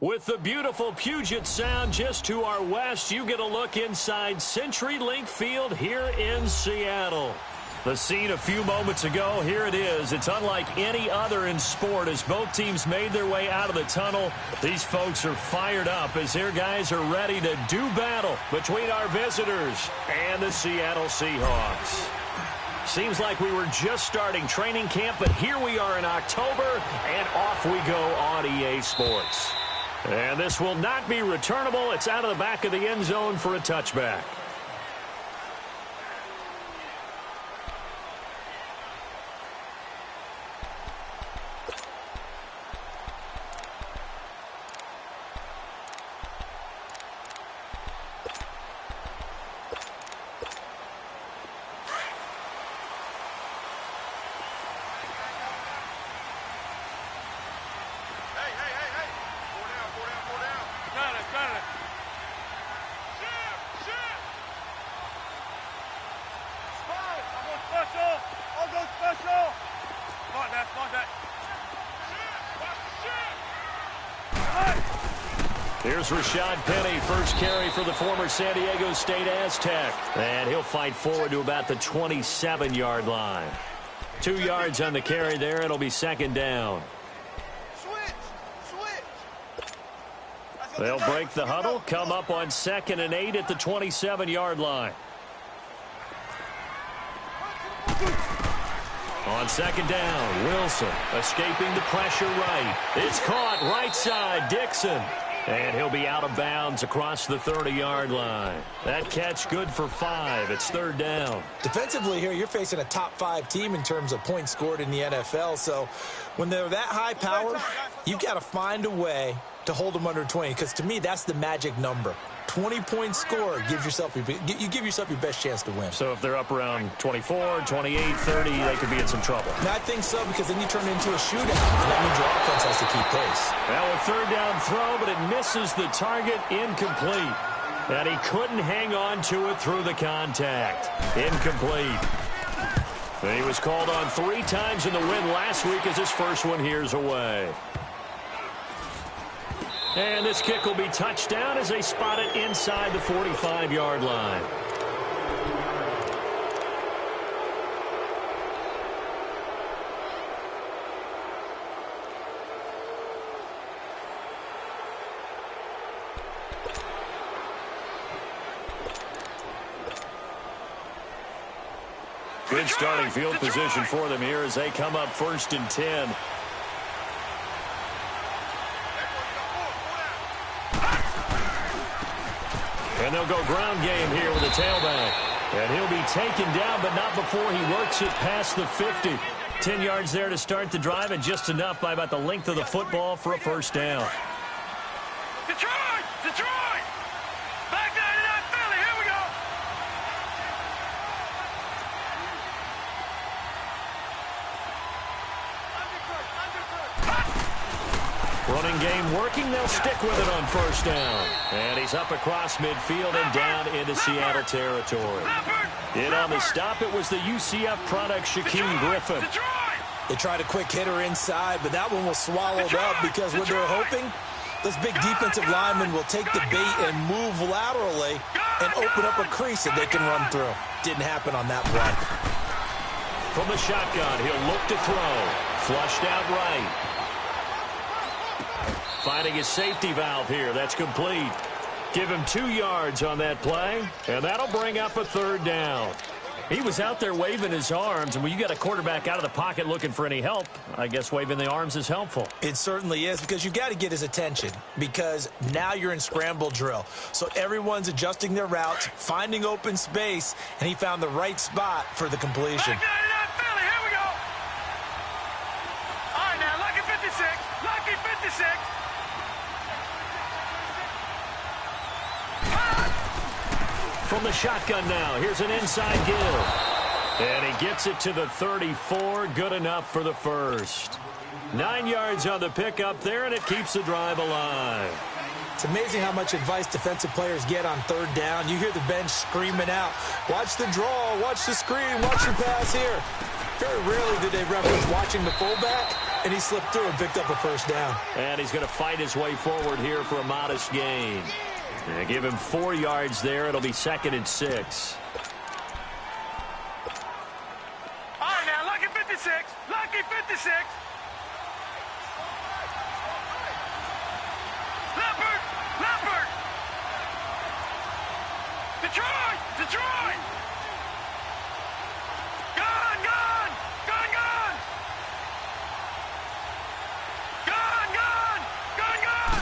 With the beautiful Puget Sound just to our west, you get a look inside CenturyLink Field here in Seattle. The scene a few moments ago, here it is. It's unlike any other in sport as both teams made their way out of the tunnel. These folks are fired up as their guys are ready to do battle between our visitors and the Seattle Seahawks. Seems like we were just starting training camp, but here we are in October, and off we go on EA Sports. And this will not be returnable. It's out of the back of the end zone for a touchback. Here's Rashad Penny, first carry for the former San Diego State Aztec. And he'll fight forward to about the 27-yard line. 2 yards on the carry there. It'll be second down. They'll break the huddle, come up on 2nd and 8 at the 27-yard line. On second down, Wilson escaping the pressure right. It's caught right side, Dixon. And he'll be out of bounds across the 30-yard line. That catch good for 5. It's third down. Defensively here, you're facing a top-5 team in terms of points scored in the NFL. So when they're that high power, you've got to find a way to hold them under 20. Because to me, that's the magic number. 20-point score gives yourself you give yourself your best chance to win. So if they're up around 24, 28, 30, they could be in some trouble. And I think so, because then you turn it into a shootout. And that means your offense has to keep pace. Now a third down throw, but it misses the target, incomplete. And he couldn't hang on to it through the contact. Incomplete. And he was called on 3 times in the win last week as his first one here's away. And this kick will be touchdown as they spot it inside the 45-yard line. Good starting field position for them here as they come up 1st and 10. And they'll go ground game here with a tailback. And he'll be taken down, but not before he works it past the 50. 10 yards there to start the drive, and just enough by about the length of the football for a first down. Detroit! Detroit! Back 99 Philly, here we go! Running game working. They'll stick with it on first down. And he's up across midfield and down into Seattle territory. In on the stop, it was the UCF product, Shaquem Griffin. They tried a quick hitter inside, but that one was swallowed up because what they're hoping, this big defensive lineman will take the bait and move laterally and open up a crease that they can run through. Didn't happen on that play. From the shotgun, he'll look to throw. Flushed out right. Finding his safety valve here. That's complete. Give him 2 yards on that play, and that'll bring up a third down. He was out there waving his arms, and when you got a quarterback out of the pocket looking for any help, I guess waving the arms is helpful. It certainly is, because you've got to get his attention, because now you're in scramble drill. So everyone's adjusting their routes, finding open space, and he found the right spot for the completion. Philly, here we go. All right, now, lucky 56. Lucky 56. From the shotgun now, here's an inside give. And he gets it to the 34, good enough for the first. 9 yards on the pickup there, and it keeps the drive alive. It's amazing how much advice defensive players get on third down. You hear the bench screaming out, watch the draw, watch the screen, watch the pass here. Very rarely do they reference watching the fullback. And he slipped through and picked up a first down. And he's going to fight his way forward here for a modest gain. They give him 4 yards there. It'll be 2nd and 6. All right, now, lucky 56. Lucky 56. Leopard. Leopard. Detroit. Detroit. Gun, gun. Gun, gun. Gun, gun. Gun, gun.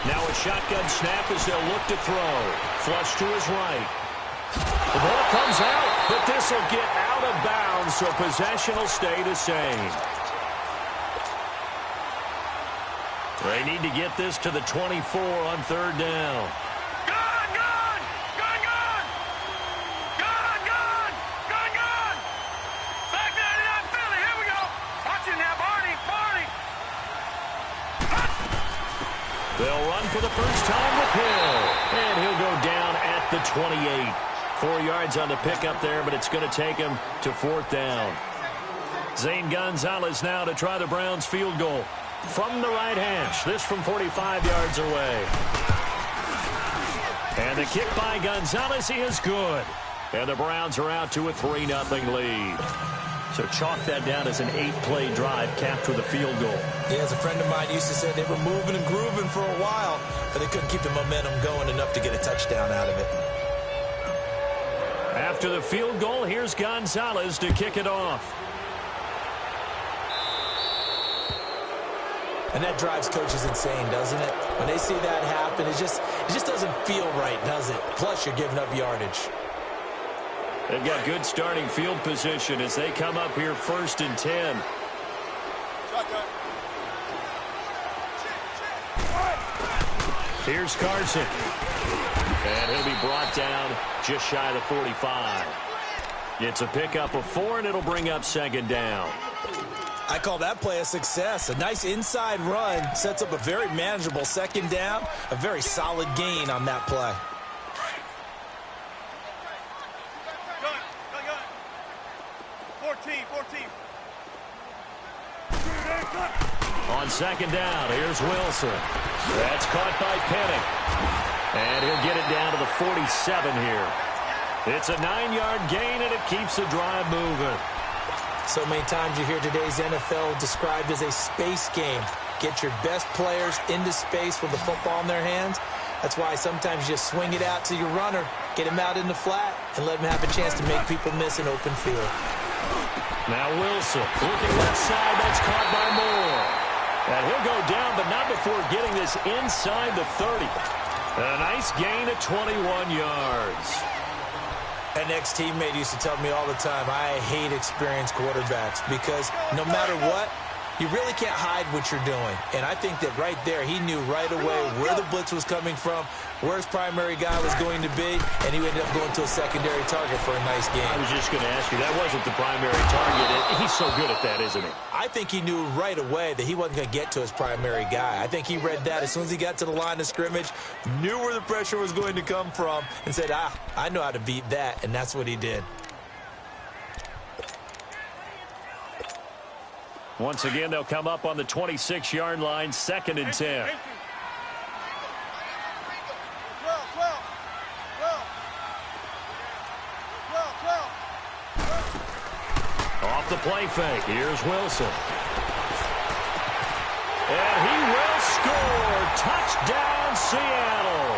Now a shotgun snap as they'll look to throw. Flush to his right. The ball comes out, but this will get out of bounds, so possession will stay the same. They need to get this to the 24 on 3rd down. Gun, gun. Gun, gun. Gun, gun. Gun, gun. Back 99 Philly. Here we go. Watch it now, Barney. Barney. They'll run for the first time with Hill. And he'll go down at the 28. 4 yards on the pickup there, but it's going to take him to 4th down. Zane Gonzalez now to try the Browns field goal. From the right hash, this from 45 yards away. And the kick by Gonzalez is good. And the Browns are out to a 3-0 lead. So chalk that down as an 8-play drive capped with a field goal. Yeah, as a friend of mine used to say, they were moving and grooving for a while, but they couldn't keep the momentum going enough to get a touchdown out of it. After the field goal, here's Gonzalez to kick it off. And that drives coaches insane, doesn't it? When they see that happen, it just doesn't feel right, does it? Plus, you're giving up yardage. They've got good starting field position as they come up here 1st and 10. Here's Carson. And he'll be brought down just shy of the 45. It's a pickup of 4, and it'll bring up 2nd down. I call that play a success. A nice inside run sets up a very manageable 2nd down. A very solid gain on that play. Gun, gun, gun. 14. On 2nd down, here's Wilson. That's caught by Penning. And he'll get it down to the 47 here. It's a 9-yard gain, and it keeps the drive moving. So many times you hear today's NFL described as a space game. Get your best players into space with the football in their hands. That's why sometimes you just swing it out to your runner, get him out in the flat, and let him have a chance to make people miss an open field. Now Wilson looking left side. That's caught by Moore. And he'll go down, but not before getting this inside the 30. A nice gain of 21 yards. An ex-teammate used to tell me all the time, I hate experienced quarterbacks because no matter what, you really can't hide what you're doing. And I think that right there, he knew right away where the blitz was coming from, where his primary guy was going to be, and he ended up going to a secondary target for a nice game. I was just going to ask you, that wasn't the primary target. He's so good at that, isn't he? I think he knew right away that he wasn't going to get to his primary guy. I think he read that as soon as he got to the line of scrimmage, knew where the pressure was going to come from, and said, I know how to beat that, and that's what he did. Once again, they'll come up on the 26-yard line, 2nd and 10. Off the play fake, here's Wilson. And he will score. Touchdown, Seattle.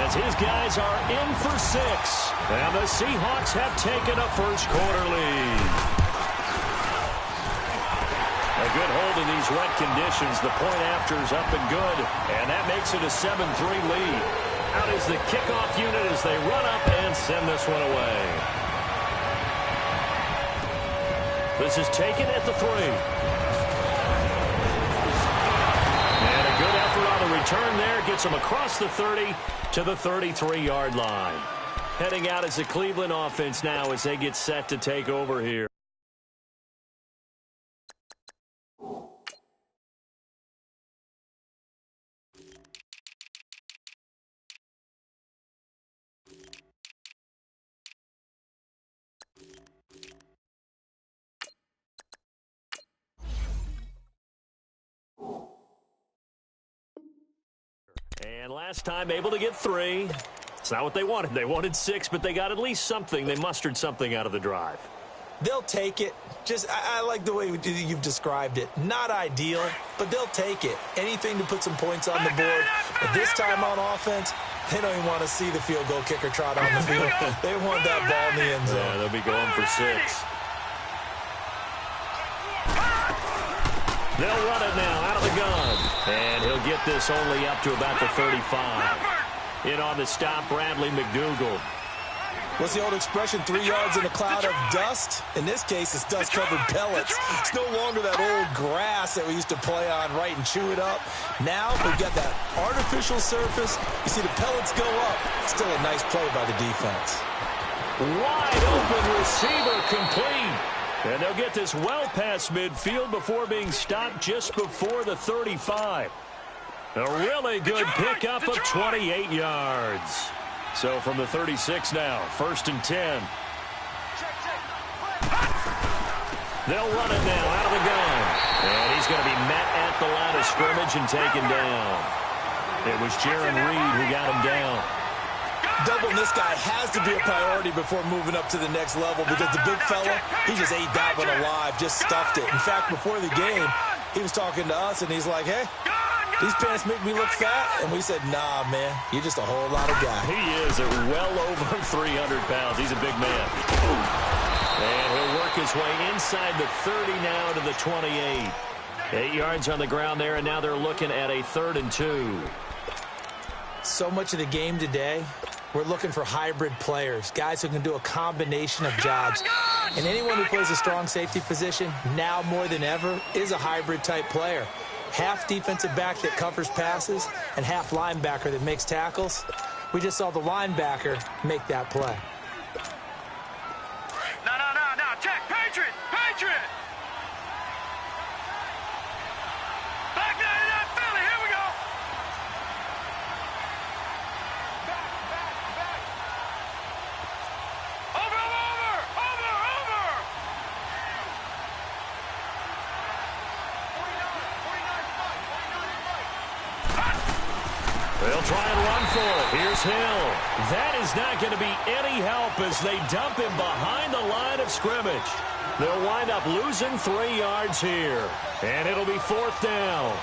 As his guys are in for 6. And the Seahawks have taken a first-quarter lead. A good hold in these wet conditions. The point after is up and good. And that makes it a 7-3 lead. Out is the kickoff unit as they run up and send this one away. This is taken at the 3. And a good effort on the return there. Gets them across the 30 to the 33-yard line. Heading out as the Cleveland offense now as they get set to take over here. And last time able to get 3. It's not what they wanted. They wanted 6, but they got at least something. They mustered something out of the drive. They'll take it. I like the way you've described it. Not ideal, but they'll take it. Anything to put some points on the board. But this time on offense, they don't even want to see the field goal kicker trot on the field. They want that ball in the end zone. Yeah, they'll be going for 6. They'll run it now out of the gun. And he'll get this only up to about the 35. In on the stop, Bradley McDougal. What's the old expression, 3 yards in a cloud of dust? In this case, it's dust-covered pellets. It's no longer that old grass that we used to play on, right, and chew it up. Now we've got that artificial surface. You see the pellets go up. Still a nice play by the defense. Wide open receiver complete. And they'll get this well past midfield before being stopped just before the 35. A really good pickup of 28 yards. So from the 36 now, 1st and 10. They'll run it now out of the gun. And he's going to be met at the line of scrimmage and taken down. It was Jaron Reed who got him down. Doubling this guy has to be a priority before moving up to the next level because the big fella, he just ate that one alive, just stuffed it. In fact, before the game, he was talking to us, and he's like, hey, these pants make me look fat. And we said, nah, man, you're just a whole lot of guy. He is at well over 300 pounds. He's a big man. And he'll work his way inside the 30 now to the 28. 8 yards on the ground there, and now they're looking at a 3rd and 2. So much of the game today, we're looking for hybrid players, guys who can do a combination of jobs. And anyone who plays a strong safety position, now more than ever, is a hybrid-type player. Half defensive back that covers passes and half linebacker that makes tackles. We just saw the linebacker make that play. No, check, Patriot! Back 99 Philly, here we go! Over! They'll try and run for it. Here's Hill. That is not going to be any help as they dump him behind the line of scrimmage. They'll wind up losing 3 yards here. And it'll be 4th down.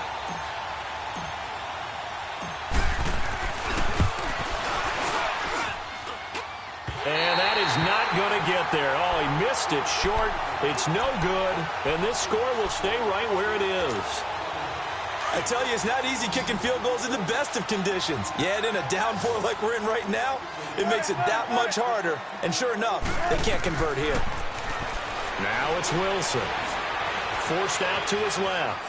And that is not going to get there. Oh, he missed it short. It's no good. And this score will stay right where it is. I tell you, it's not easy kicking field goals in the best of conditions. Yet in a downpour like we're in right now, it makes it that much harder. And sure enough, they can't convert here. Now it's Wilson. Forced out to his left.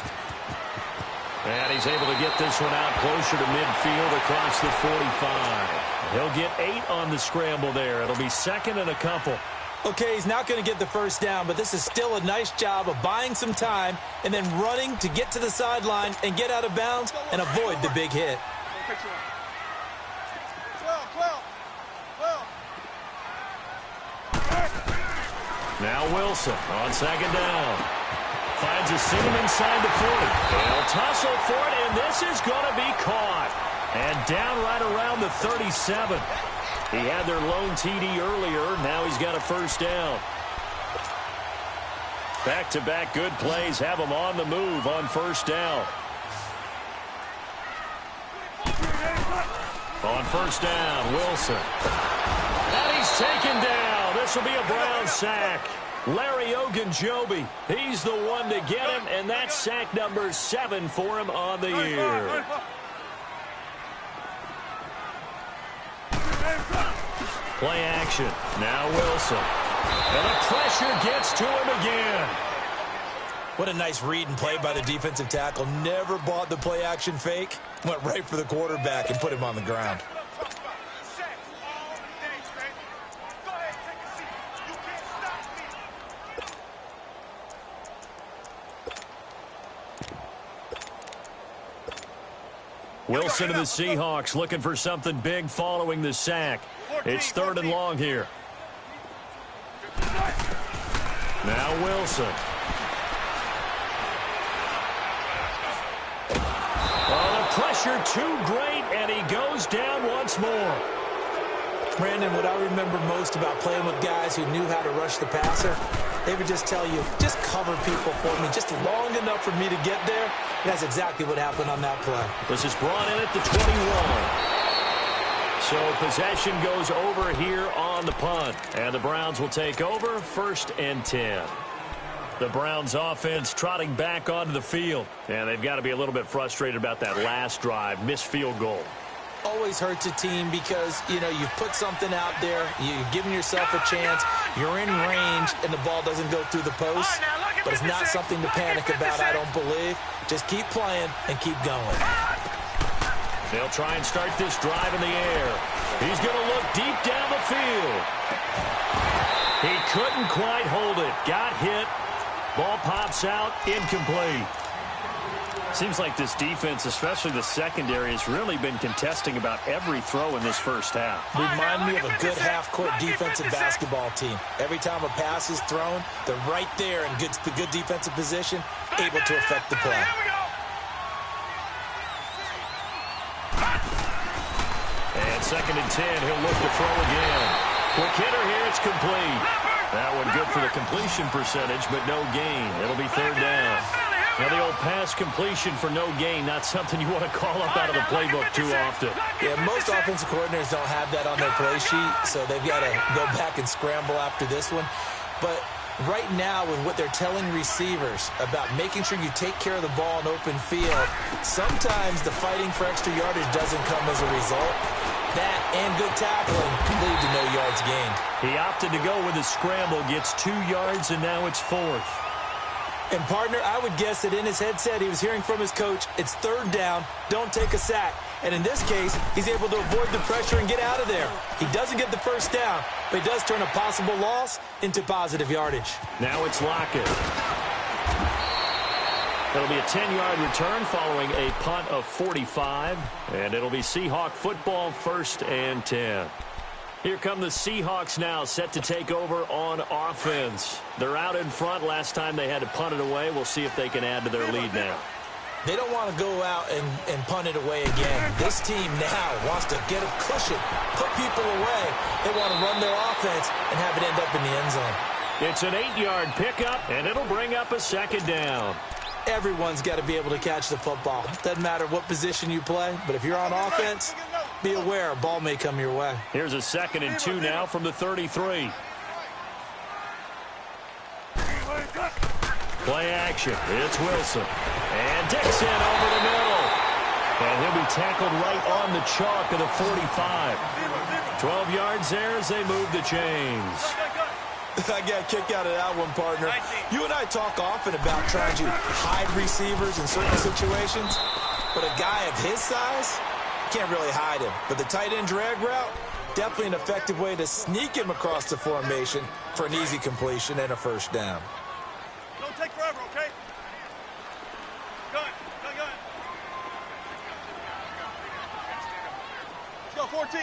And he's able to get this one out closer to midfield across the 45. He'll get 8 on the scramble there. It'll be 2nd and a couple. Okay, he's not going to get the first down, but this is still a nice job of buying some time and then running to get to the sideline and get out of bounds and avoid the big hit. Now Wilson on 2nd down. Finds a seam inside the 40. They'll tussle for it, and this is going to be caught. And down right around the 37. He had their lone TD earlier. Now he's got a first down. Back-to-back good plays have him on the move on first down. On first down, Wilson. And he's taken down. This will be a Brown sack. Larry Ogunjobi, he's the one to get him, and that's sack number 7 for him on the year. Play action. Now Wilson. And the pressure gets to him again. What a nice read and play by the defensive tackle. Never bought the play action fake. Went right for the quarterback and put him on the ground. Wilson to the Seahawks looking for something big following the sack. It's 3rd and long here. Now Wilson. Oh, the pressure too great, and he goes down once more. Brandon, what I remember most about playing with guys who knew how to rush the passer, they would just tell you, just cover people for me, just long enough for me to get there. And that's exactly what happened on that play. This is brought in at the 21. So possession goes over here on the punt. And the Browns will take over, 1st and 10. The Browns offense trotting back onto the field. And they've got to be a little bit frustrated about that last drive, missed field goal. Always hurts a team because, you know, you've put something out there, you've given yourself a chance, you're in range, and the ball doesn't go through the post. But it's not something to panic about, I don't believe. Just keep playing and keep going. They'll try and start this drive in the air. He's going to look deep down the field. He couldn't quite hold it. Got hit. Ball pops out. Incomplete. Seems like this defense, especially the secondary, has really been contesting about every throw in this first half. Remind me of a good half-court defensive basketball team. Every time a pass is thrown, they're right there in good defensive position, able to affect the play. And 2nd and 10, he'll look to throw again. Quick hitter here, it's complete. That one good for the completion percentage, but no gain. It'll be 3rd down. Now, the old pass completion for no gain, not something you want to call up out of the playbook too often. Yeah, most offensive coordinators don't have that on their play sheet, so they've got to go back and scramble after this one. But right now, with what they're telling receivers about making sure you take care of the ball in open field, sometimes the fighting for extra yardage doesn't come as a result. That and good tackling lead to no yards gained. He opted to go with a scramble, gets 2 yards, and now it's 4th. And, partner, I would guess that in his headset he was hearing from his coach, it's 3rd down, don't take a sack. And in this case, he's able to avoid the pressure and get out of there. He doesn't get the 1st down, but he does turn a possible loss into positive yardage. Now it's Lockett. It'll be a 10-yard return following a punt of 45. And it'll be Seahawk football, 1st and 10. Here come the Seahawks now, set to take over on offense. They're out in front. Last time they had to punt it away. We'll see if they can add to their lead now. They don't want to go out and punt it away again. This team now wants to get a cushion, put people away. They want to run their offense and have it end up in the end zone. It's an 8-yard pickup, and it'll bring up a 2nd down. Everyone's got to be able to catch the football. Doesn't matter what position you play, but if you're on offense, be aware a ball may come your way. Here's a 2nd and 2 now from the 33. Play action. It's Wilson. And Dixon over the middle. And he'll be tackled right on the chalk of the 45. 12 yards there as they move the chains. I got a kick out of that one, partner. You and I talk often about trying to hide receivers in certain situations, but a guy of his size, can't really hide him. But the tight end drag route, definitely an effective way to sneak him across the formation for an easy completion and a 1st down. Don't take forever, okay? Gun. Let's go, 14.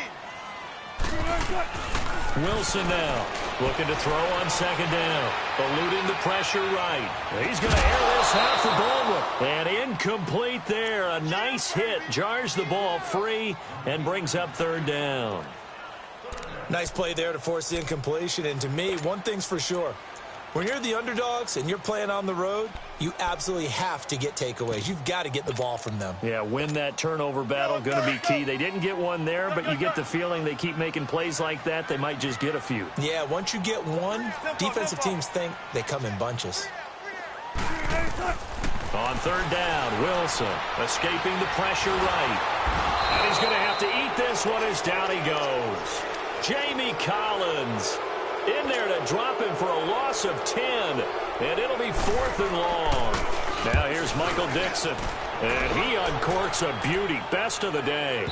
Wilson now looking to throw on 2nd down. Eluding the pressure right. He's going to air this out for Baldwin. And incomplete there. A nice hit. Jars the ball free and brings up 3rd down. Nice play there to force the incompletion. And to me, one thing's for sure. When you're the underdogs and you're playing on the road, you absolutely have to get takeaways. You've got to get the ball from them. Yeah, win that turnover battle, going to be key. They didn't get one there, but you get the feeling they keep making plays like that, they might just get a few. Yeah, once you get one, defensive teams think they come in bunches. On 3rd down, Wilson escaping the pressure right. And he's going to have to eat this one as down he goes. Jamie Collins in there to drop him for a loss of 10. And it'll be 4th and long. Now here's Michael Dixon. And he uncorks a beauty. Best of the day.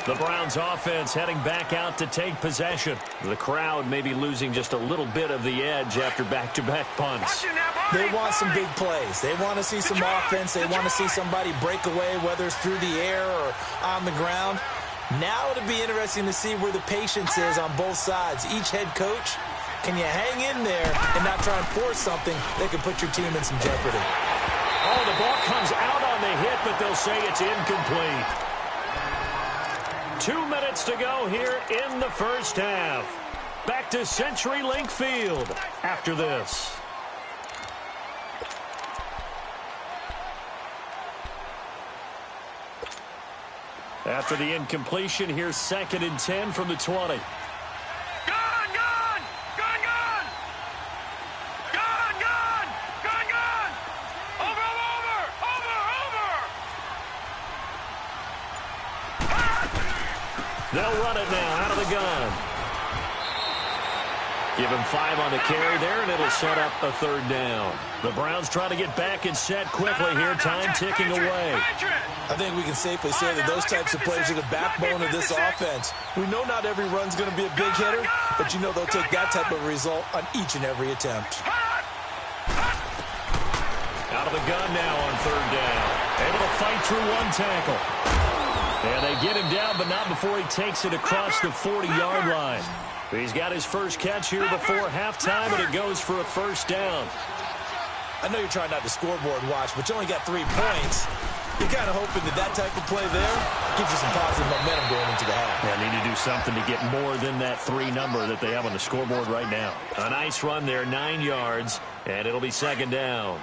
The Browns offense heading back out to take possession. The crowd may be losing just a little bit of the edge after back-to-back punts. They want some big plays. They want to see some offense. They want to see somebody break away, whether it's through the air or on the ground. Now it'll be interesting to see where the patience is on both sides. Each head coach, can you hang in there and not try and force something that could put your team in some jeopardy? Oh, the ball comes out on the hit, but they'll say it's incomplete. 2 minutes to go here in the first half. Back to CenturyLink Field after this. After the incompletion, here's 2nd and 10 from the 20. They'll run it now out of the gun. Give him 5 on the carry there, and it'll set up a 3rd down. The Browns trying to get back and set quickly here, time ticking away. I think we can safely say that those types of plays are the backbone of this offense. We know not every run's going to be a big hitter, but you know they'll take that type of result on each and every attempt. Out of the gun now on 3rd down. Able to fight through 1 tackle. And they get him down, but not before he takes it across the 40-yard line. He's got his first catch here before halftime, and it goes for a 1st down. I know you're trying not to scoreboard watch, but you only got 3 points. You're kind of hoping that that type of play there gives you some positive momentum going into the half. They need to do something to get more than that 3 number that they have on the scoreboard right now. A nice run there, 9 yards, and it'll be 2nd down.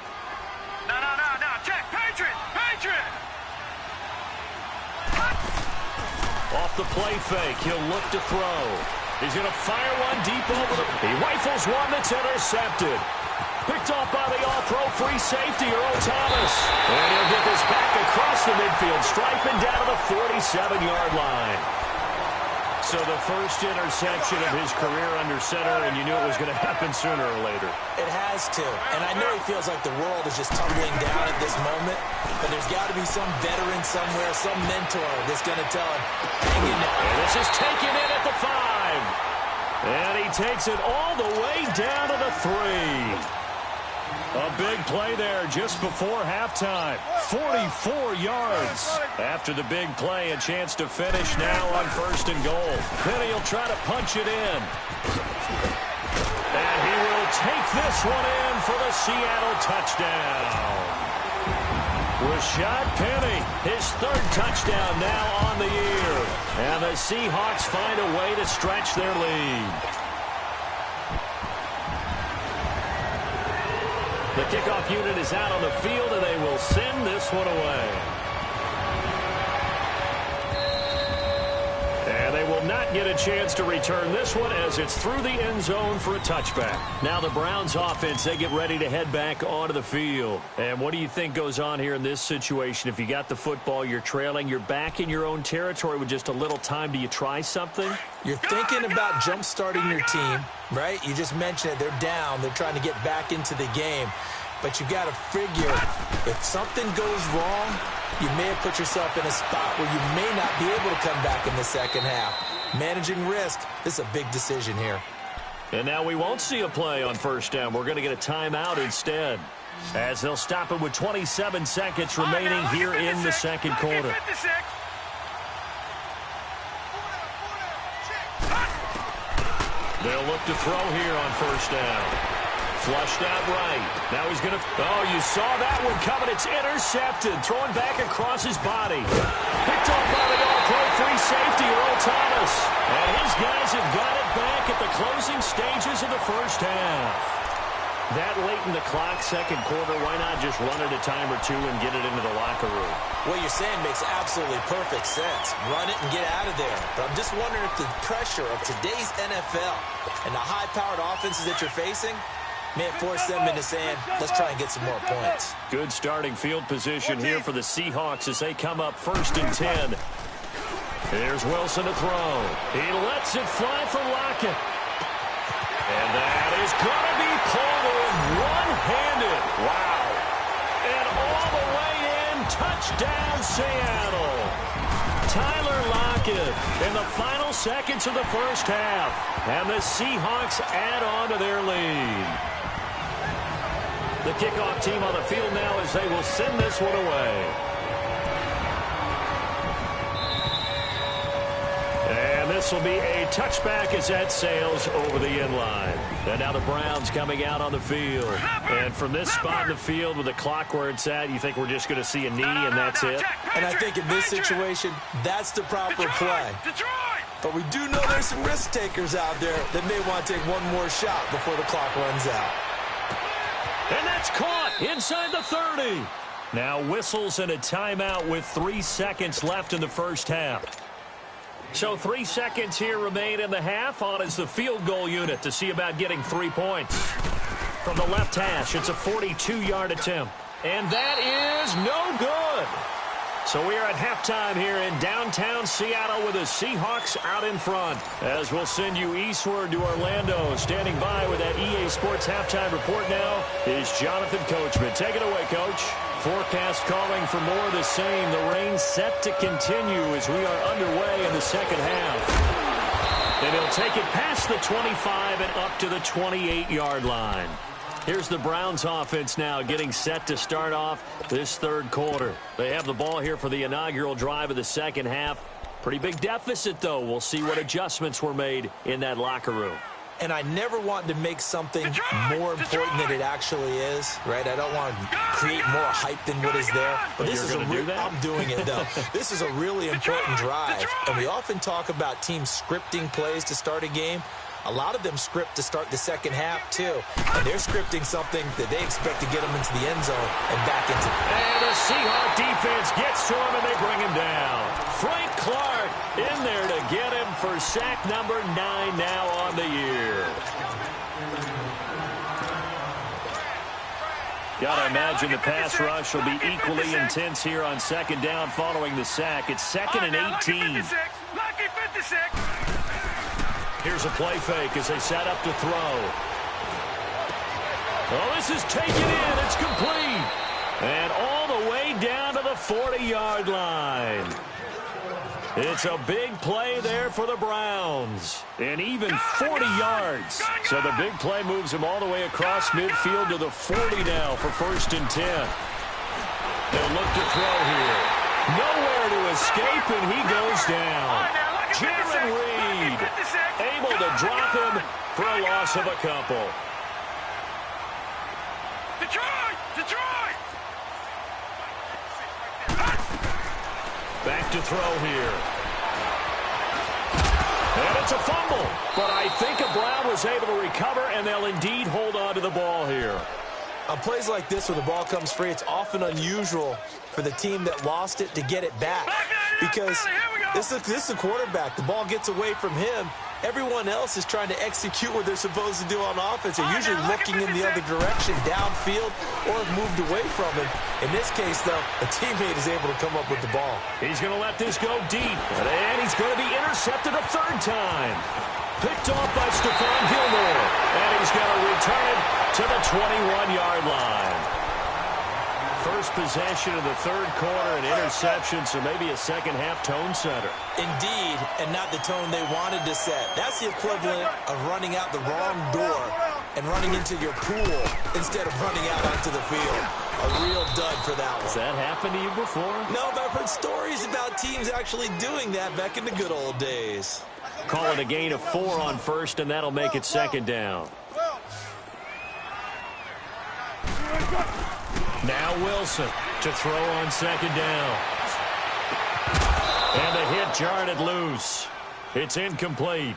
No. Check. Patriot. Off the play fake, he'll look to throw. He's going to fire one deep over the... He rifles one that's intercepted. Picked off by the all-pro free safety, Earl Thomas. And he'll get this back across the midfield, striping down to the 47-yard line. So the first interception of his career under center, and you knew it was going to happen sooner or later. It has to. And I know he feels like the world is just tumbling down at this moment, but there's got to be some veteran somewhere, some mentor that's going to tell him, hang in there. And this is taken in at the 5. And he takes it all the way down to the 3. A big play there just before halftime. 44 yards. After the big play, a chance to finish now on 1st and goal. Penny will try to punch it in. And he will take this one in for the Seattle touchdown. Rashad Penny, his 3rd touchdown now on the year. And the Seahawks find a way to stretch their lead. The kickoff unit is out on the field, and they will send this one away. And they will not get a chance to return this one as it's through the end zone for a touchback. Now the Browns offense, they get ready to head back onto the field. And what do you think goes on here in this situation? If you got the football, you're trailing, you're back in your own territory with just a little time. Do you try something? You're thinking about jump-starting your team, right? You just mentioned it. They're down. They're trying to get back into the game. But you got to figure if something goes wrong, you may have put yourself in a spot where you may not be able to come back in the second half. Managing risk, this is a big decision here. And now we won't see a play on 1st down. We're going to get a timeout instead, as they'll stop it with 27 seconds remaining here in the 2nd quarter. They'll look to throw here on 1st down. Flushed out right. Now he's going to... Oh, you saw that one coming. It's intercepted. Throwing back across his body. Picked off by the all-pro free safety, Earl Thomas. And his guys have got it back at the closing stages of the 1st half. That late in the clock, 2nd quarter, why not just run it a time or 2 and get it into the locker room? What you're saying makes absolutely perfect sense. Run it and get out of there. But I'm just wondering if the pressure of today's NFL and the high-powered offenses that you're facing may have forced them into saying, let's try and get some more points. Good starting field position here for the Seahawks as they come up 1st and 10. Here's Wilson to throw. He lets it fly for Lockett. And that is going to be pulled in one-handed. Wow. And all the way in, touchdown Seattle. Tyler Lockett in the final seconds of the 1st half. And the Seahawks add on to their lead. The kickoff team on the field now as they will send this one away. And this this will be a touchback as that sails over the end line. And now the Browns coming out on the field. And from this spot in the field with the clock where it's at, you think we're just going to see a knee and that's it? And I think in this situation, that's the proper play. But we do know there's some risk takers out there that may want to take one more shot before the clock runs out. And that's caught inside the 30. Now whistles and a timeout with 3 seconds left in the first half. So 3 seconds here remain in the half. On is the field goal unit to see about getting 3 points. From the left hash, it's a 42-yard attempt. And that is no good. So we are at halftime here in downtown Seattle with the Seahawks out in front. As we'll send you eastward to Orlando. Standing by with that EA Sports halftime report now is Jonathan Coachman. Take it away, Coach. Forecast calling for more of the same. The rain set to continue as we are underway in the second half. And he'll take it past the 25 and up to the 28-yard line. Here's the Browns offense now getting set to start off this third quarter. They have the ball here for the inaugural drive of the second half. Pretty big deficit, though. We'll see what adjustments were made in that locker room. And I never want to make something more important than it actually is, right? I don't want to create more hype than what is there. But this is I'm doing it, though. This is a really important drive. And we often talk about teams scripting plays to start a game. A lot of them script to start the second half, too. And they're scripting something that they expect to get them into the end zone and back into. And the Seahawks defense gets to him, and they bring him down. Frank Clark in there to get him for sack number 9 now on the year. Gotta imagine the pass rush will be equally intense here on second down following the sack. It's 2nd and 18. Lucky 56. Here's a play fake as they set up to throw. Oh, this is taken in. It's complete. And all the way down to the 40-yard line. It's a big play there for the Browns. And even 40 yards. So the big play moves him all the way across midfield to the 40 now for 1st and 10. They'll look to throw here. Nowhere to escape, and he goes down. Jaron Reed able to drop him for a loss of a couple. Detroit! Back to throw here. And it's a fumble. But I think a Brown was able to recover, and they'll indeed hold on to the ball here. On plays like this where the ball comes free, it's often unusual for the team that lost it to get it back. Because this is a quarterback. The ball gets away from him. Everyone else is trying to execute what they're supposed to do on offense. They're usually looking in the other direction, downfield, or have moved away from him. In this case, though, a teammate is able to come up with the ball. He's going to let this go deep. And he's going to be intercepted a 3rd time. Picked off by Stephon Gilmore. And he's going to return it to the 21-yard line. First possession of the third quarter, an interception, so maybe a second-half tone setter. Indeed, and not the tone they wanted to set. That's the equivalent of running out the wrong door and running into your pool instead of running out onto the field. A real dud for that one. Has that happened to you before? No, but I've heard stories about teams actually doing that back in the good old days. Call it a gain of 4 on 1st, and that'll make it 2nd down. Now Wilson to throw on 2nd down. And the hit jarred it loose. It's incomplete.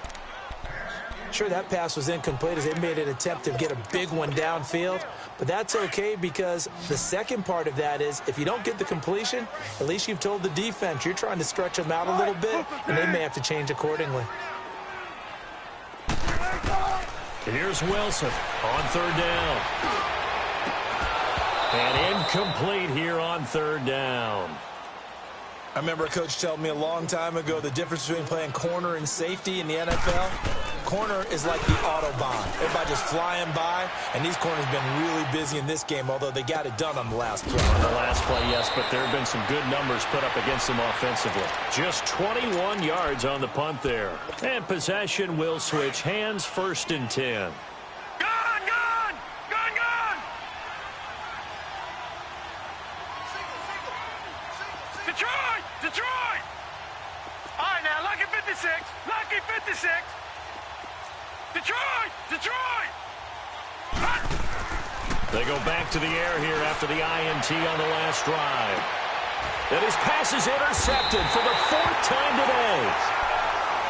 Sure, that pass was incomplete as they made an attempt to get a big one downfield. But that's okay because the second part of that is if you don't get the completion, at least you've told the defense you're trying to stretch them out a little bit, and they may have to change accordingly. Here's Wilson on 3rd down. And incomplete here on 3rd down. I remember a coach telling me a long time ago the difference between playing corner and safety in the NFL. Corner is like the Autobahn. Everybody just flying by, and these corners have been really busy in this game, although they got it done on the last play. On the last play, yes, but there have been some good numbers put up against them offensively. Just 21 yards on the punt there. And possession will switch hands, 1st and 10. Detroit! All right, now, look Lucky 56. Lucky 56. Detroit. Detroit. They go back to the air here after the INT on the last drive. And his pass is intercepted for the 4th time today.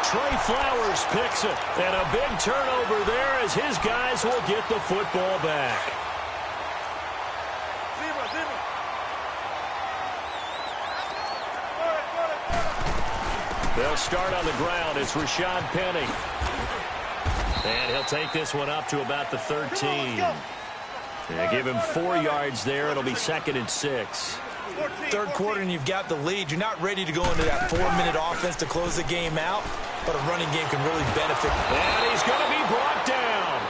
Trey Flowers picks it. And a big turnover there as his guys will get the football back. They'll start on the ground. It's Rashad Penny. And he'll take this one up to about the 13. They give him 4 yards there. It'll be 2nd and 6. Third quarter and you've got the lead. You're not ready to go into that 4-minute offense to close the game out, but a running game can really benefit. And he's going to be brought down.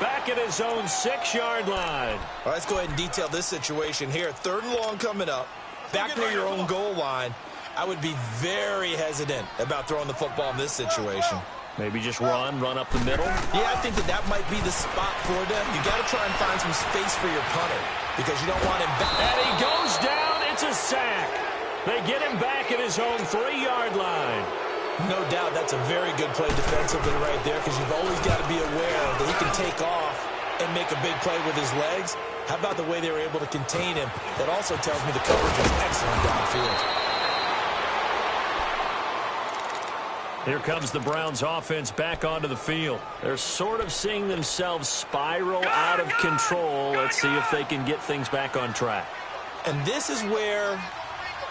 Back at his own 6-yard line. All right, let's go ahead and detail this situation here. 3rd and long coming up. Back near your own goal line. I would be very hesitant about throwing the football in this situation. Maybe just run up the middle. Yeah, I think that might be the spot for them. You got to try and find some space for your punter because you don't want him back. And he goes down. It's a sack. They get him back at his own 3-yard line. No doubt that's a very good play defensively right there because you've always got to be aware that he can take off and make a big play with his legs. How about the way they were able to contain him? That also tells me the coverage was excellent downfield. Here comes the Browns offense back onto the field. They're sort of seeing themselves spiral out of control. Let's see if they can get things back on track. And this is where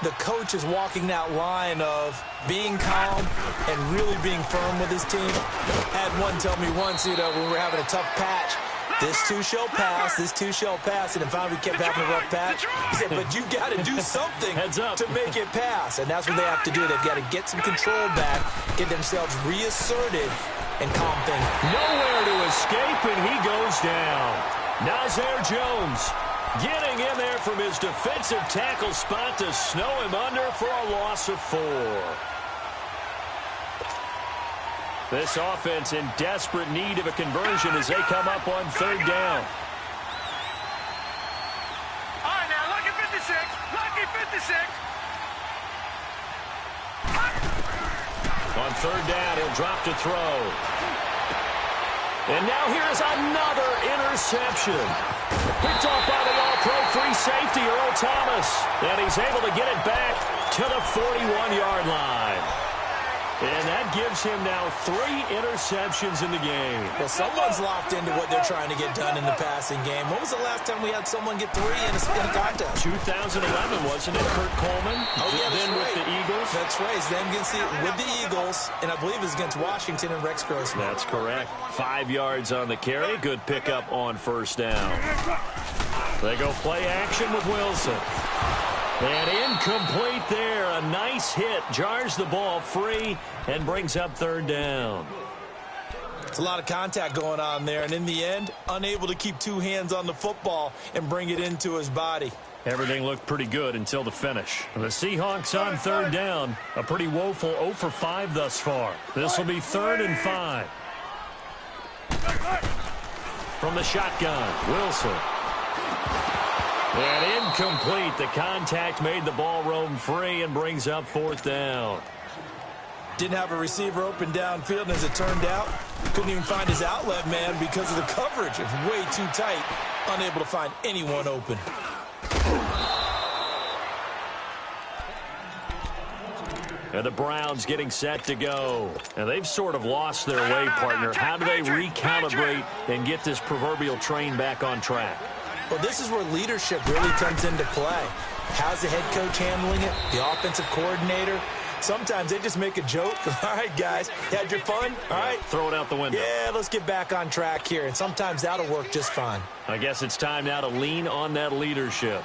the coach is walking that line of being calm and really being firm with his team. I had one tell me once, when we were having a tough patch, this too shall pass, this too shall pass, and finally we kept having a rough patch. He said, but you got to do something to make it pass, and that's what they have to do. They've got to get some control back, get themselves reasserted, and calm things. Nowhere to escape, and he goes down. Nazir Jones getting in there from his defensive tackle spot to snow him under for a loss of 4. This offense in desperate need of a conversion as they come up on 3rd down. All right, now, lucky 56. Lucky 56. On 3rd down, he'll drop to throw. And now here's another interception. Picked off by the all-pro free safety, Earl Thomas. And he's able to get it back to the 41-yard line. And that gives him now 3 interceptions in the game. Well, someone's locked into what they're trying to get done in the passing game. When was the last time we had someone get 3 in a contest? 2011, wasn't it? Kurt Coleman. Oh, yeah, then right. with the Eagles. That's right. It's then with the Eagles, and I believe it's against Washington and Rex Grossman. That's correct. 5 yards on the carry. Good pickup on 1st down. They go play action with Wilson. And incomplete there. A nice hit. Jars the ball free and brings up 3rd down. It's a lot of contact going on there. And in the end, unable to keep 2 hands on the football and bring it into his body. Everything looked pretty good until the finish. The Seahawks on 3rd down. A pretty woeful 0 for 5 thus far. This will be 3rd and 5. From the shotgun, Wilson. And incomplete. The contact made the ball roam free and brings up 4th down. Didn't have a receiver open downfield, and as it turned out, couldn't even find his outlet man because of the coverage. It's way too tight. Unable to find anyone open. And the Browns getting set to go. And they've sort of lost their way, partner. How do they recalibrate and get this proverbial train back on track? Well, this is where leadership really comes into play. How's the head coach handling it? The offensive coordinator? Sometimes they just make a joke. All right, guys, you had your fun? All right. Throw it out the window. Yeah, let's get back on track here. And sometimes that'll work just fine. I guess it's time now to lean on that leadership.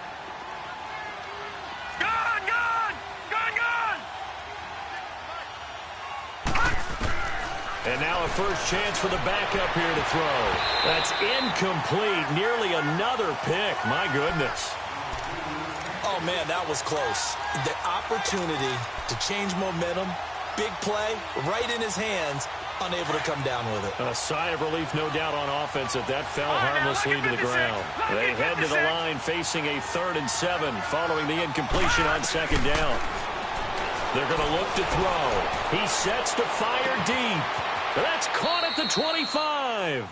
And now a first chance for the backup here to throw. That's incomplete. Nearly another pick. My goodness. Oh, man, that was close. The opportunity to change momentum, big play, right in his hands, unable to come down with it. A sigh of relief, no doubt, on offense that fell harmlessly to the ground. They head to the line facing a 3rd and 7 following the incompletion on 2nd down. They're going to look to throw. He sets to fire deep. That's caught at the 25.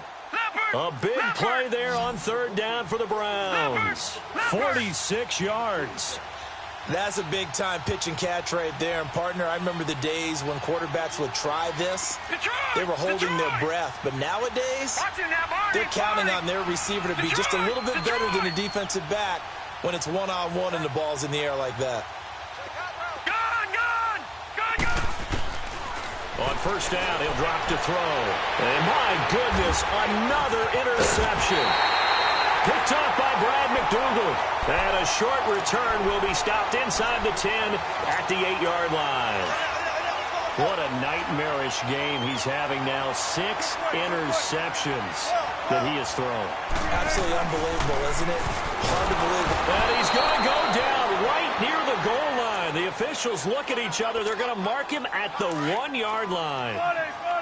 A big play there on third down for the Browns. 46 yards. That's a big-time pitch and catch right there. And, partner, I remember the days when quarterbacks would try this. They were holding their breath. But nowadays, they're counting on their receiver to be just a little bit better than the defensive back when it's one-on-one and the ball's in the air like that. On first down, he'll drop to throw. And, my goodness, another interception. Picked off by Brad McDougal. And a short return will be stopped inside the 10 at the 8-yard line. What a nightmarish game he's having now. 6 interceptions that he has thrown. Absolutely unbelievable, isn't it? Hard to believe. And he's going to go down right near the goal line. The officials look at each other. They're going to mark him at the 1-yard line.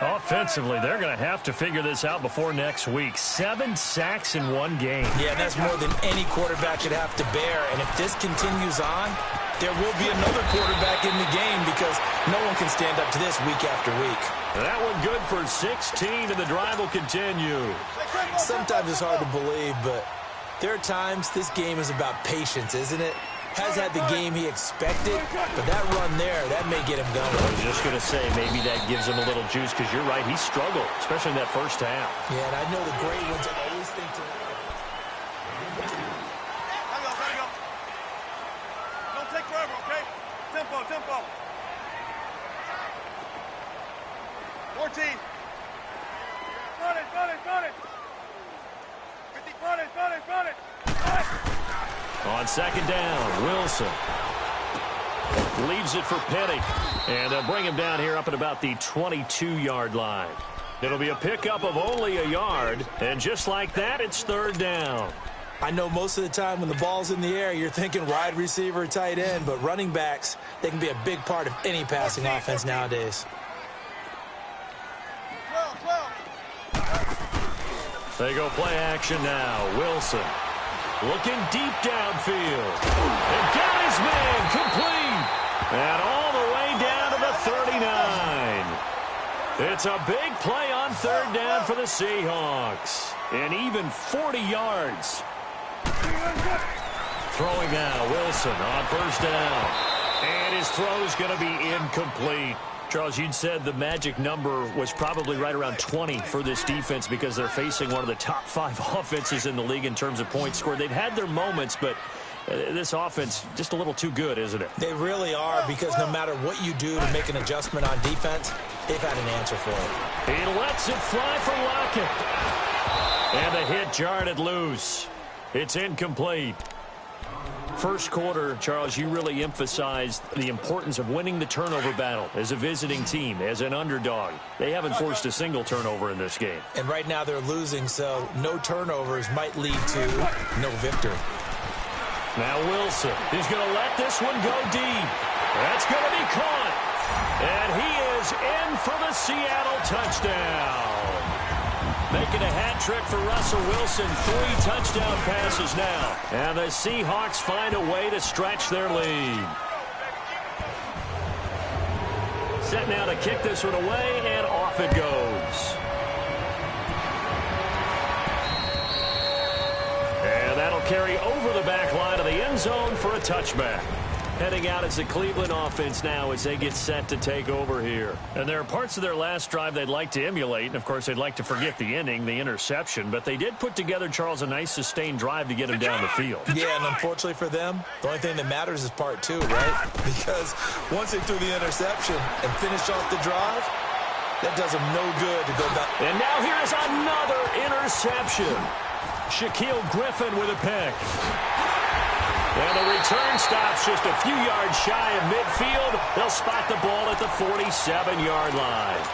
Offensively, they're going to have to figure this out before next week. 7 sacks in one game. Yeah, that's more than any quarterback should have to bear. And if this continues on, there will be another quarterback in the game because no one can stand up to this week after week. That one good for 16, and the drive will continue. Sometimes it's hard to believe, but there are times this game is about patience, isn't it? Has had the game he expected, but that run there, that may get him going. I was just going to say, maybe that gives him a little juice, because you're right, he struggled, especially in that first half. Yeah, and I know the great ones always think to... Don't take forever, okay? Tempo, tempo. 14. Run it, run it, run it. 50, run it, run it, run it. Run it. On second down, Wilson leaves it for Penny. And they'll bring him down here up at about the 22-yard line. It'll be a pickup of only a yard. And just like that, it's third down. I know most of the time when the ball's in the air, you're thinking wide receiver, tight end, but running backs, they can be a big part of any passing offense nowadays. 12. They go play action now. Wilson looking deep downfield. And got his man complete. And all the way down to the 39. It's a big play on third down for the Seahawks. And even 40 yards. Throwing now, Wilson on first down. And his throw is going to be incomplete. Charles, you'd said the magic number was probably right around 20 for this defense because they're facing one of the top 5 offenses in the league in terms of points scored. They've had their moments, but this offense just a little too good, isn't it? They really are, because no matter what you do to make an adjustment on defense, they've had an answer for it. He lets it fly for Lockett. And the hit jarred it loose. It's incomplete. First quarter, Charles, you really emphasized the importance of winning the turnover battle as a visiting team, as an underdog. They haven't forced a single turnover in this game. And right now they're losing, so no turnovers might lead to no victory. Now Wilson is going to let this one go deep. That's going to be caught. And he is in for the Seattle touchdown. Making a hat trick for Russell Wilson. 3 touchdown passes now. And the Seahawks find a way to stretch their lead. Set now to kick this one away, and off it goes. And that'll carry over the back line of the end zone for a touchback. Heading out as the Cleveland offense now as they get set to take over here. And there are parts of their last drive they'd like to emulate. And, of course, they'd like to forget the inning, the interception. But they did put together, Charles, a nice sustained drive to get him down the field. Yeah, and unfortunately for them, the only thing that matters is part 2, right? Because once they threw the interception and finished off the drive, that does them no good to go back. And now here's another interception. Shaquille Griffin with a pick. And the return stops just a few yards shy of midfield. They'll spot the ball at the 47-yard line.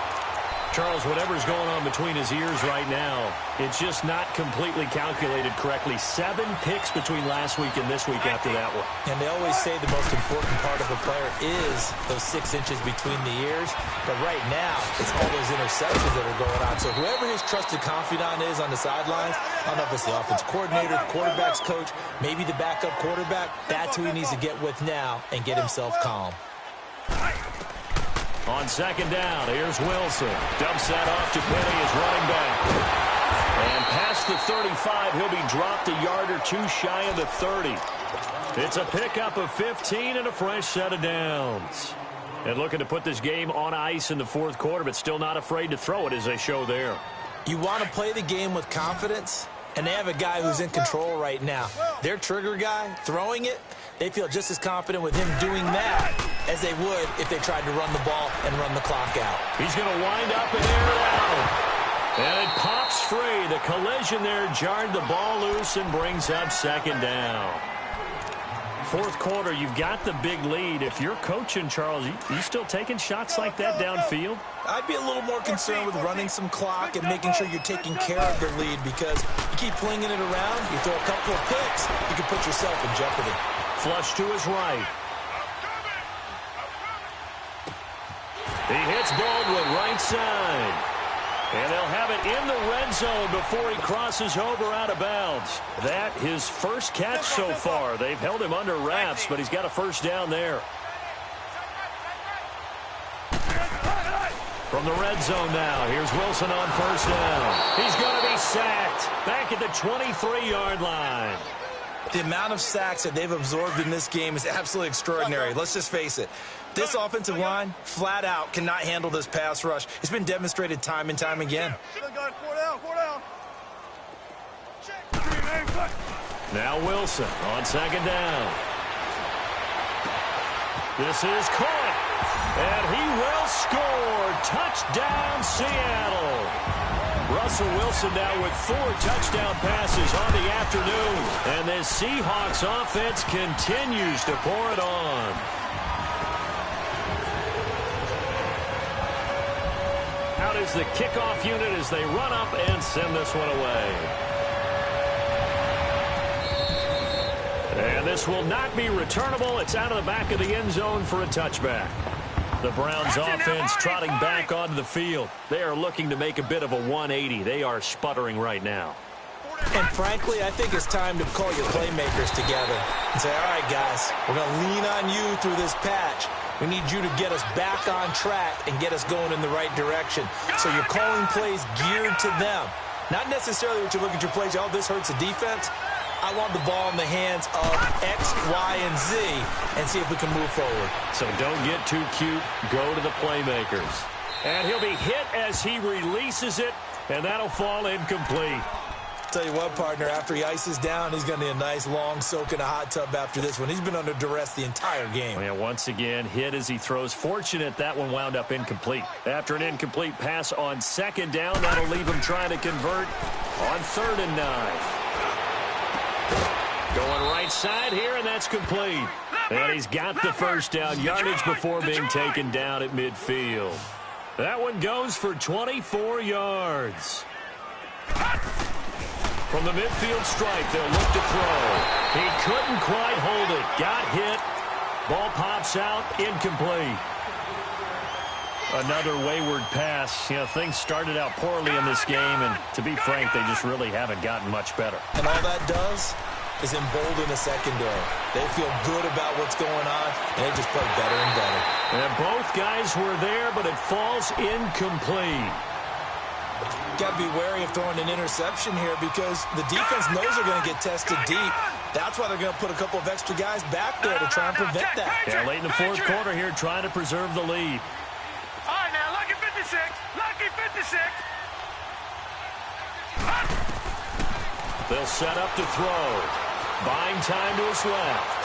Charles, whatever's going on between his ears right now, it's just not completely calculated correctly. 7 picks between last week and this week after that one. And they always say the most important part of a player is those 6 inches between the ears. But right now, it's all those interceptions that are going on. So whoever his trusted confidant is on the sidelines, I don't know if it's the offense coordinator, the quarterback's coach, maybe the backup quarterback, that's who he needs to get with now and get himself calm. On second down, here's Wilson. Dumps that off to Penny as running back. And past the 35, he'll be dropped a yard or two shy of the 30. It's a pickup of 15 and a fresh set of downs. And looking to put this game on ice in the fourth quarter, but still not afraid to throw it as they show there. You want to play the game with confidence, and they have a guy who's in control right now. Their trigger guy, throwing it, they feel just as confident with him doing that as they would if they tried to run the ball and run the clock out. He's going to wind up and air it out. And it pops free. The collision there jarred the ball loose and brings up second down. Fourth quarter, you've got the big lead. If you're coaching, Charles, you still taking shots like that downfield? I'd be a little more concerned with running some clock and making sure you're taking care of the lead, because you keep flinging it around, you throw a couple of picks, you can put yourself in jeopardy. Flush to his right. He hits Baldwin right side. And they'll have it in the red zone before he crosses over out of bounds. That his first catch so far. They've held him under wraps, but he's got a first down there. From the red zone now, here's Wilson on first down. He's going to be sacked back at the 23-yard line. The amount of sacks that they've absorbed in this game is absolutely extraordinary. Let's just face it. This offensive line, flat out, cannot handle this pass rush. It's been demonstrated time and time again. Now Wilson on second down. This is caught. And he will score. Touchdown, Seattle. Russell Wilson now with 4 touchdown passes on the afternoon. And this Seahawks offense continues to pour it on. Out is the kickoff unit as they run up and send this one away. And this will not be returnable. It's out of the back of the end zone for a touchback. The Browns offense trotting back onto the field. They are looking to make a bit of a 180. They are sputtering right now. And frankly, I think it's time to call your playmakers together and say, all right, guys, we're going to lean on you through this patch. We need you to get us back on track and get us going in the right direction. So you're calling plays geared to them. Not necessarily what you look at your plays, oh, this hurts the defense. I want the ball in the hands of X, Y, and Z and see if we can move forward. So don't get too cute. Go to the playmakers. And he'll be hit as he releases it, and that'll fall incomplete. Tell you what, partner, after he ices down, he's going to need a nice long soak in a hot tub after this one. He's been under duress the entire game. Yeah, once again, hit as he throws. Fortunate that one wound up incomplete. After an incomplete pass on second down, that'll leave him trying to convert on 3rd and 9. Going right side here, and that's complete. And he's got the first down yardage before being taken down at midfield. That one goes for 24 yards. From the midfield stripe, they'll look to throw. He couldn't quite hold it. Got hit. Ball pops out. Incomplete. Another wayward pass. You know, things started out poorly in this game, and to be frank, they just really haven't gotten much better. And all that does is embolden the secondary. They feel good about what's going on, and they just play better and better. And both guys were there, but it falls incomplete. Got to be wary of throwing an interception here because the defense knows they're going to get tested deep. That's why they're going to put a couple of extra guys back there to try and prevent that. Yeah, late in the fourth quarter here, trying to preserve the lead. All right, now, lucky 56. Lucky 56. They'll set up to throw. Buying time to his left.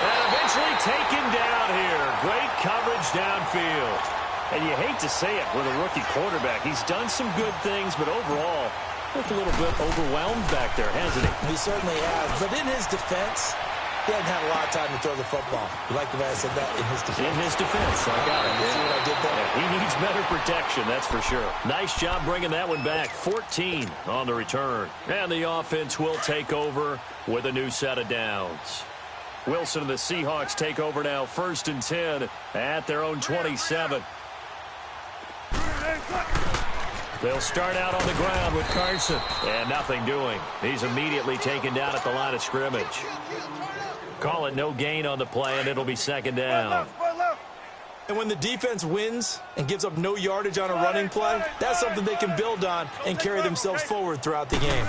And eventually taken down here. Great coverage downfield. And you hate to say it with a rookie quarterback. He's done some good things, but overall, looked a little bit overwhelmed back there, hasn't he? He certainly has. But in his defense, he hasn't had a lot of time to throw the football. You like the way I said that? In his defense. In his defense. I got it. You see what I did there? Yeah, he needs better protection, that's for sure. Nice job bringing that one back. 14 on the return. And the offense will take over with a new set of downs. Wilson and the Seahawks take over now, 1st and 10 at their own 27. They'll start out on the ground with Carson. And nothing doing. He's immediately taken down at the line of scrimmage. Call it no gain on the play, and it'll be 2nd down. And when the defense wins and gives up no yardage on a running play, that's something they can build on and carry themselves forward throughout the game.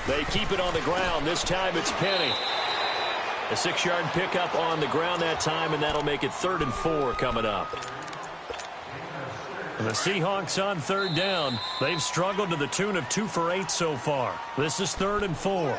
They keep it on the ground. This time it's Penny. A 6-yard pickup on the ground that time, and that'll make it 3rd and 4 coming up. And the Seahawks on 3rd down. They've struggled to the tune of 2 for 8 so far. This is 3rd and 4.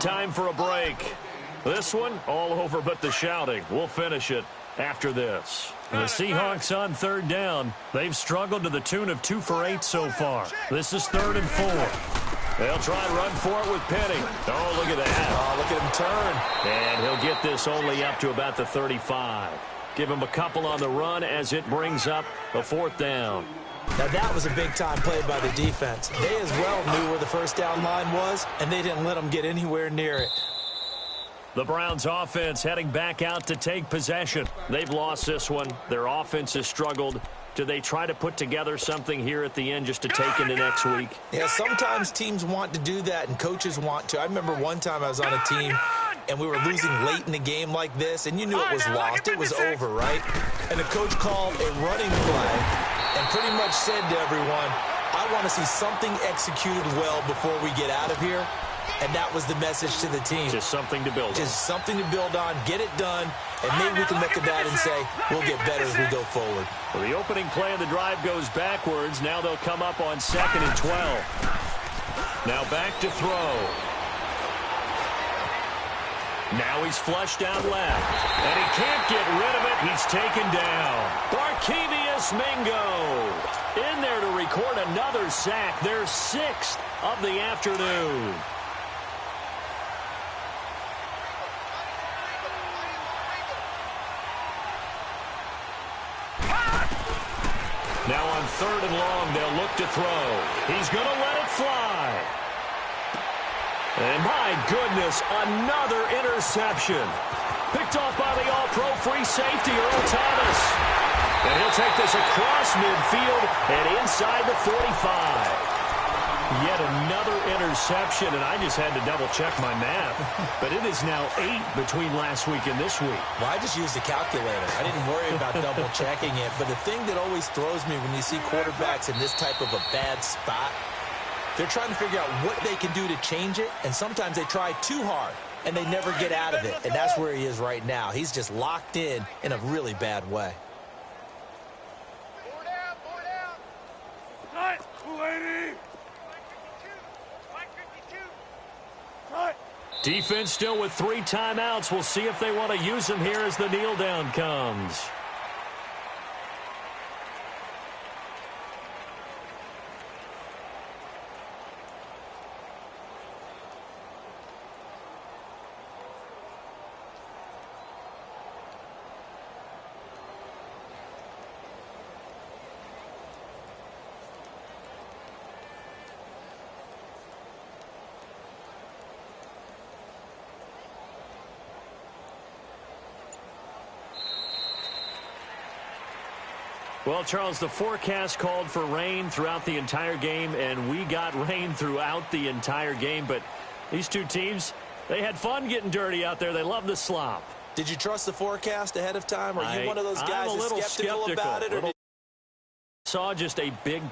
Time for a break. This one, all over but the shouting. We'll finish it after this. The Seahawks on 3rd down. They've struggled to the tune of 2 for 8 so far. This is 3rd and 4. They'll try and run for it with Penny. Oh, look at that. Oh, look at him turn. And he'll get this only up to about the 35. Give him a couple on the run as it brings up a 4th down. Now, that was a big-time play by the defense. They as well knew where the first down line was, and they didn't let them get anywhere near it. The Browns offense heading back out to take possession. They've lost this one. Their offense has struggled. Do they try to put together something here at the end just to take into next week? Yeah, sometimes teams want to do that and coaches want to. I remember one time I was on a team and we were losing late in the game like this, and you knew it was lost. It was over, right? And the coach called a running play and pretty much said to everyone, I want to see something executed well before we get out of here. And that was the message to the team. Just something to build on. Just something to build on, get it done, and maybe we can look at that and say, we'll get better as we go forward. Well, the opening play of the drive goes backwards. Now they'll come up on 2nd and 12. Now back to throw. Now he's flushed out left. And he can't get rid of it. He's taken down. Barkevious Mingo in there to record another sack. Their 6th of the afternoon. Now on 3rd and long, they'll look to throw. He's going to let it fly. And my goodness, another interception. Picked off by the all-pro free safety, Earl Thomas. And he'll take this across midfield and inside the 45. Yet another interception, and I just had to double-check my math. But it is now 8 between last week and this week. Well, I just used a calculator. I didn't worry about double-checking it. But the thing that always throws me when you see quarterbacks in this type of a bad spot, they're trying to figure out what they can do to change it, and sometimes they try too hard, and they never get out of it. And that's where he is right now. He's just locked in a really bad way. Defense still with 3 timeouts. We'll see if they want to use them here as the kneel down comes. Well, Charles, the forecast called for rain throughout the entire game, and we got rain throughout the entire game. But these two teams, they had fun getting dirty out there. They love the slop. Did you trust the forecast ahead of time? Are you one of those guys I'm a little skeptical about it? Or saw just a big